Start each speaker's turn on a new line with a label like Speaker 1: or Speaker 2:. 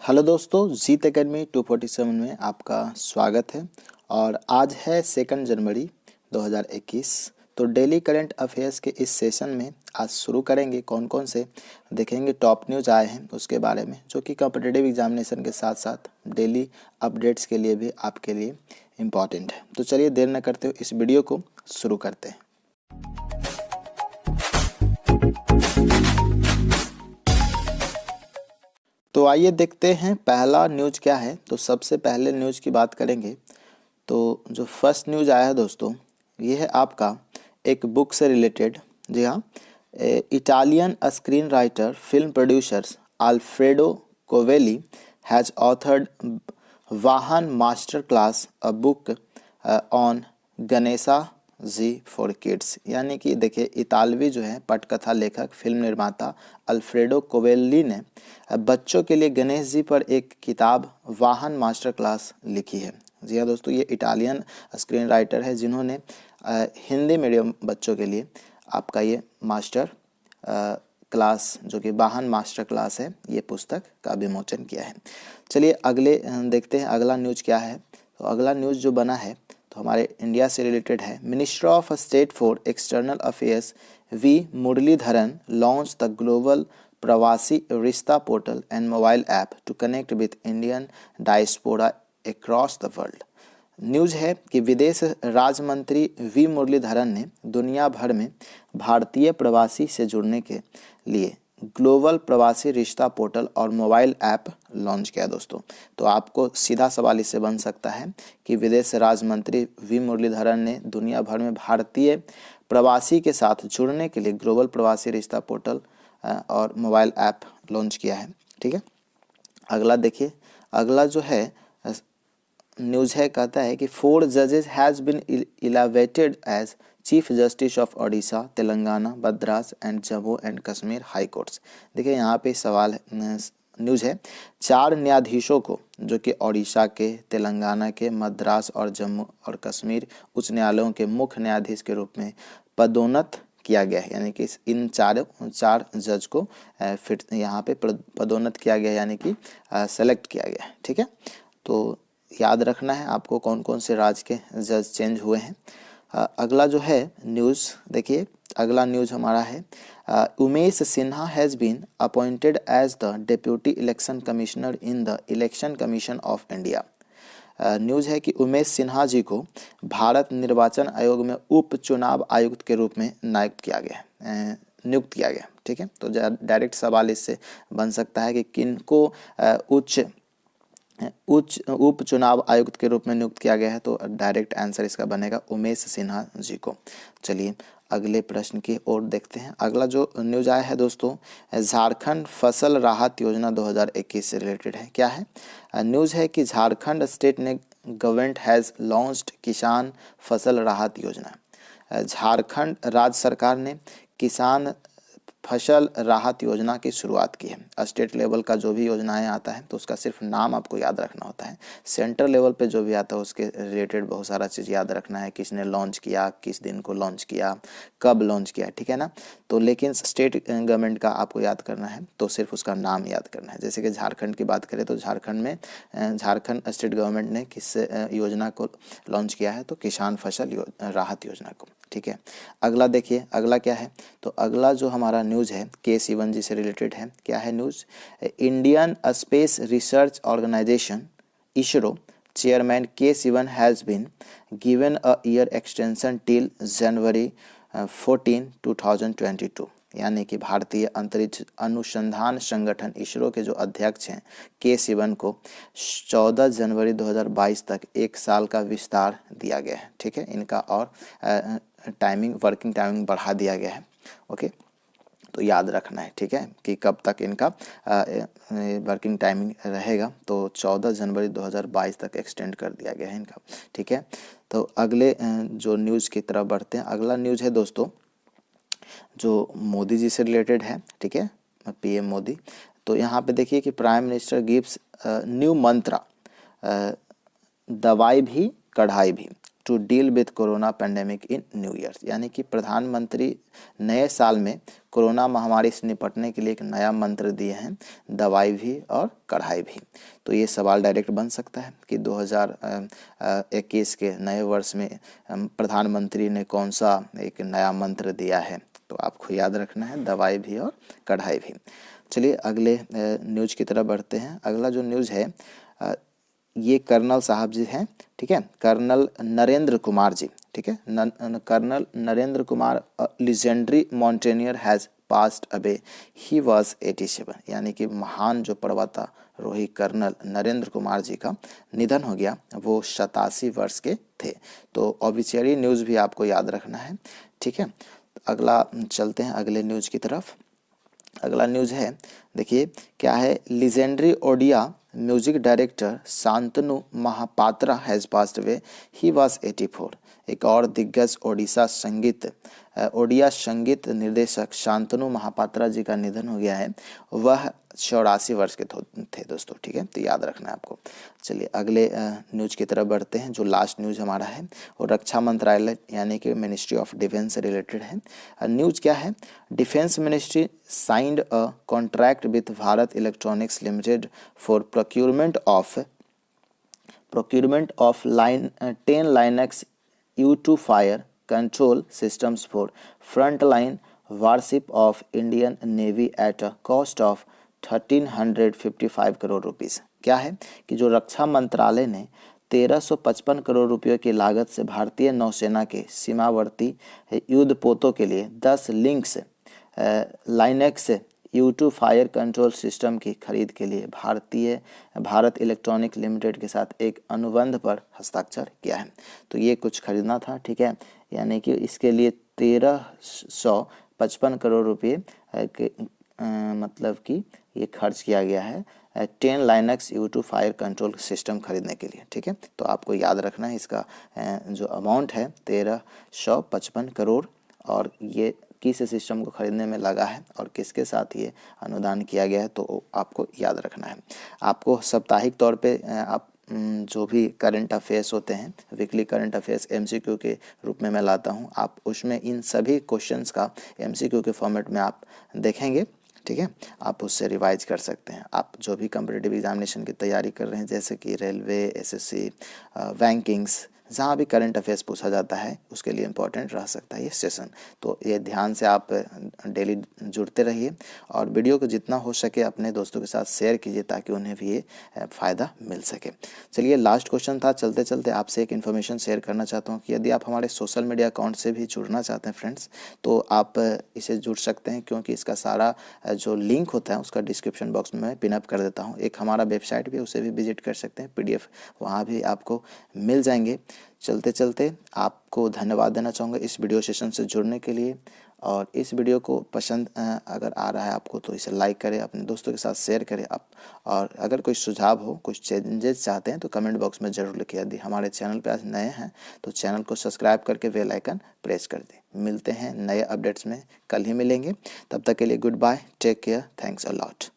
Speaker 1: Hello दोस्तों, जीत academy 247 में आपका स्वागत है। और आज है 2 जनवरी 2021। तो डेली करंट अफेयर्स के इस सेशन में आज शुरू करेंगे। कौन कौन से देखेंगे टॉप न्यूज़ आए हैं उसके बारे में, जो कि कॉम्पिटिटिव एग्जामिनेशन के साथ साथ डेली अपडेट्स के लिए भी आपके लिए इम्पॉर्टेंट है। तो चलिए देर न करते हुए इस वीडियो को शुरू करते हैं। तो आइए देखते हैं पहला न्यूज़ क्या है। तो सबसे पहले न्यूज़ की बात करेंगे तो जो फर्स्ट न्यूज़ आया है दोस्तों, ये है आपका एक बुक से रिलेटेड। जी हाँ, Italian screen writer film producers Alfredo Covelli has authored Vahana master class a book on Ganesha ji for kids. यानी कि देखिए, इतालवी जो है पटकथा लेखक फिल्म निर्माता अल्फ्रेडो कोवेली ने बच्चों के लिए गणेश जी पर एक किताब वाहन मास्टर क्लास लिखी है। जी हाँ दोस्तों, ये इटालियन स्क्रीन राइटर है जिन्होंने हिंदी मीडियम बच्चों के लिए आपका ये मास्टर क्लास, जो कि वाहन मास्टर क्लास है, ये पुस्तक का विमोचन किया है। चलिए अगले देखते हैं अगला न्यूज़ क्या है। तो अगला न्यूज़ जो बना है तो हमारे इंडिया से रिलेटेड है। Minister of state for external affairs V Muraleedharan launch the global Pravasi Rishta portal and mobile app to connect with Indian diaspora across the world. News है कि विदेश राज्य मंत्री वी मुरलीधरन ने दुनिया भर में भारतीय प्रवासी से जुड़ने के लिए ग्लोबल प्रवासी रिश्ता पोर्टल और मोबाइल ऐप लॉन्च किया दोस्तों। तो आपको सीधा सवाल इससे बन सकता है कि विदेश राज्य मंत्री वी मुरलीधरन ने दुनिया भर में भारतीय प्रवासी के साथ जुड़ने के लिए ग्लोबल प्रवासी रिश्ता पोर्टल और मोबाइल ऐप लॉन्च किया है। ठीक है, अगला देखिए, अगला जो है न्यूज़ है, कहता है कि 4 जजेस has been elevated as chief justice of Odisha, Telangana, Madras and Jammu and Kashmir high courts. देखिए यहाँ पे सवाल न्यूज़ है, 4 न्यायाधीशों को जो कि ओडिशा के, तेलंगाना के, मद्रास और जम्मू और कश्मीर उच्च न्यायालयों के मुख्य न्यायाधीश के रूप में पदोन्नत किया गया है। यानी कि इन चार जज को फिर यहाँ पे पदोन्नत किया गया, यानी कि सेलेक्ट किया गया है। ठीक है, तो याद रखना है आपको कौन कौन से राज्य के जज चेंज हुए हैं। अगला जो है न्यूज़ देखिए, अगला न्यूज़ हमारा है Umesh Sinha has been appointed as the deputy election commissioner in the election commission of India. News है कि उमेश सिन्हा जी को भारत निर्वाचन आयोग में उप चुनाव आयुक्त के रूप में नियुक्त किया गया। ठीक है, तो डायरेक्ट सवाल इससे बन सकता है कि किनको उप चुनाव आयुक्त के रूप में नियुक्त किया गया है। तो डायरेक्ट आंसर इसका बनेगा उमेश सिन्हा जी को। चलिए अगले प्रश्न की ओर देखते हैं। अगला जो न्यूज़ आया है दोस्तों, झारखंड फसल राहत योजना 2021 से रिलेटेड है। क्या है न्यूज़ है कि झारखंड स्टेट ने गवर्नमेंट हैज़ लॉन्च्ड किसान फसल राहत योजना। झारखंड राज्य सरकार ने किसान फसल राहत योजना की शुरुआत की है। स्टेट लेवल का जो भी योजनाएं आता है तो उसका सिर्फ नाम आपको याद रखना होता है। सेंट्रल लेवल पे जो भी आता है उसके रिलेटेड बहुत सारा चीज़ याद रखना है, किसने लॉन्च किया, किस दिन को लॉन्च किया, कब लॉन्च किया। ठीक है ना, तो लेकिन स्टेट गवर्नमेंट का आपको याद करना है तो सिर्फ उसका नाम याद करना है। जैसे कि झारखंड की बात करें तो झारखंड में झारखंड स्टेट गवर्नमेंट ने किस योजना को लॉन्च किया है, तो किसान फसल राहत योजना को। ठीक है, अगला देखिए, अगला क्या है, तो अगला जो हमारा न्यूज़ है के-सिवन जी से रिलेटेड है। क्या है news, Indian space research organisation ISRO chairman K Sivan has been given a year extension till January 14, 2022। यानी कि भारतीय अंतरिक्ष अनुसंधान संगठन इसरो के जो अध्यक्ष हैं के-सिवन को 14 जनवरी 2022 तक 1 साल का विस्तार दिया गया है। ठीक है, इनका और वर्किंग टाइमिंग बढ़ा दिया गया है। ओके, तो याद रखना है। ठीक है, कि कब तक इनका वर्किंग टाइमिंग रहेगा, तो 14 जनवरी 2022 तक एक्सटेंड कर दिया गया है इनका। ठीक है, तो अगले जो न्यूज़ की तरफ बढ़ते हैं। अगला न्यूज़ है दोस्तों जो मोदी जी से रिलेटेड है। ठीक है, पीएम मोदी। तो यहाँ पे देखिए कि prime minister gives new mantra, दवाई भी कढ़ाई भी। To deal with corona pandemic in new year, यानी कि प्रधानमंत्री नए साल में कोरोना महामारी से निपटने के लिए एक नया मंत्र दिए हैं, दवाई भी और कढ़ाई भी। तो ये सवाल डायरेक्ट बन सकता है कि 2021 के नए वर्ष में प्रधानमंत्री ने कौन सा एक नया मंत्र दिया है, तो आपको याद रखना है दवाई भी और कढ़ाई भी। चलिए अगले न्यूज़ की तरफ बढ़ते हैं। अगला जो न्यूज़ है ये कर्नल साहब जी हैं, ठीक है, कर्नल नरेंद्र कुमार जी, ठीक है, colonel Narendra Kumar legendary mountaineer has passed away, he was 87, यानी कि महान जो पर्वतारोही कर्नल नरेंद्र कुमार जी का निधन हो गया, वो 87 वर्ष के थे। तो ऑब्वियसली न्यूज़ भी आपको याद रखना है, ठीक है। अगला चलते हैं अगले न्यूज़ की तरफ। अगला न्यूज़ है, देखिए क्या है, legendary Odia music director Shantanu Mahapatra has passed away, he was 84। एक और दिग्गज ओडिया संगीत निर्देशक शांतनु महापात्रा जी का निधन हो गया है, वह 84 वर्ष के थे दोस्तों, ठीक है, तो याद रखना है आपको। चलिए अगले न्यूज़ की तरफ बढ़ते हैं। जो लास्ट न्यूज़ हमारा है वो रक्षा मंत्रालय यानी कि मिनिस्ट्री ऑफ डिफेंस से रिलेटेड है। न्यूज़ क्या है, defence ministry signed a contract with Bharat electronics limited for procurement of 10 Linux U2 fire control systems for frontline warship of Indian navy at a cost of 1355 crore rupees. क्या है कि जो रक्षा मंत्रालय ने 1355 करोड़ रुपयों की लागत से भारतीय नौसेना के सीमावर्ती युद्धपोतों के लिए 10 Linux U2 fire control system की खरीद के लिए भारत इलेक्ट्रॉनिक लिमिटेड के साथ एक अनुबंध पर हस्ताक्षर किया है। तो ये कुछ खरीदना था, ठीक है, यानी कि इसके लिए 1355 करोड़ रुपये मतलब कि ये खर्च किया गया है 10 Linux U2 fire control system खरीदने के लिए, ठीक है। तो आपको याद रखना है इसका जो अमाउंट है 1355 करोड़, और ये किस सिस्टम को खरीदने में लगा है और किसके साथ ये अनुदान किया गया है, तो आपको याद रखना है। आपको साप्ताहिक तौर पे आप जो भी करंट अफेयर्स होते हैं, वीकली करंट अफेयर्स MCQ के रूप में मैं लाता हूं, आप उसमें इन सभी क्वेश्चंस का MCQ के फॉर्मेट में आप देखेंगे, ठीक है, आप उससे रिवाइज कर सकते हैं। आप जो भी कॉम्पिटिटिव एग्जामिनेशन की तैयारी कर रहे हैं, जैसे कि रेलवे, SSC, बैंकिंग्स, जहाँ भी करंट अफेयर्स पूछा जाता है उसके लिए इम्पोर्टेंट रह सकता है ये सेशन। तो ये ध्यान से आप डेली जुड़ते रहिए और वीडियो को जितना हो सके अपने दोस्तों के साथ शेयर कीजिए ताकि उन्हें भी ये फ़ायदा मिल सके। चलिए लास्ट क्वेश्चन था, चलते चलते आपसे एक इन्फॉर्मेशन शेयर करना चाहता हूँ कि यदि आप हमारे सोशल मीडिया अकाउंट से भी जुड़ना चाहते हैं फ्रेंड्स, तो आप इसे जुड़ सकते हैं, क्योंकि इसका सारा जो लिंक होता है उसका डिस्क्रिप्शन बॉक्स में मैं पिनअप कर देता हूँ। एक हमारा वेबसाइट भी, उसे भी विजिट कर सकते हैं, PDF वहाँ भी आपको मिल जाएंगे। चलते चलते आपको धन्यवाद देना चाहूँगा इस वीडियो सेशन से जुड़ने के लिए, और इस वीडियो को पसंद अगर आ रहा है आपको तो इसे लाइक करें, अपने दोस्तों के साथ शेयर करें आप, और अगर कोई सुझाव हो, कुछ चेंजेस चाहते हैं तो कमेंट बॉक्स में ज़रूर लिखिए। यदि हमारे चैनल पे आज नए हैं तो चैनल को सब्सक्राइब करके बेल आइकन प्रेस कर दें। मिलते हैं नए अपडेट्स में, कल ही मिलेंगे, तब तक के लिए goodbye, take care, thanks a lot.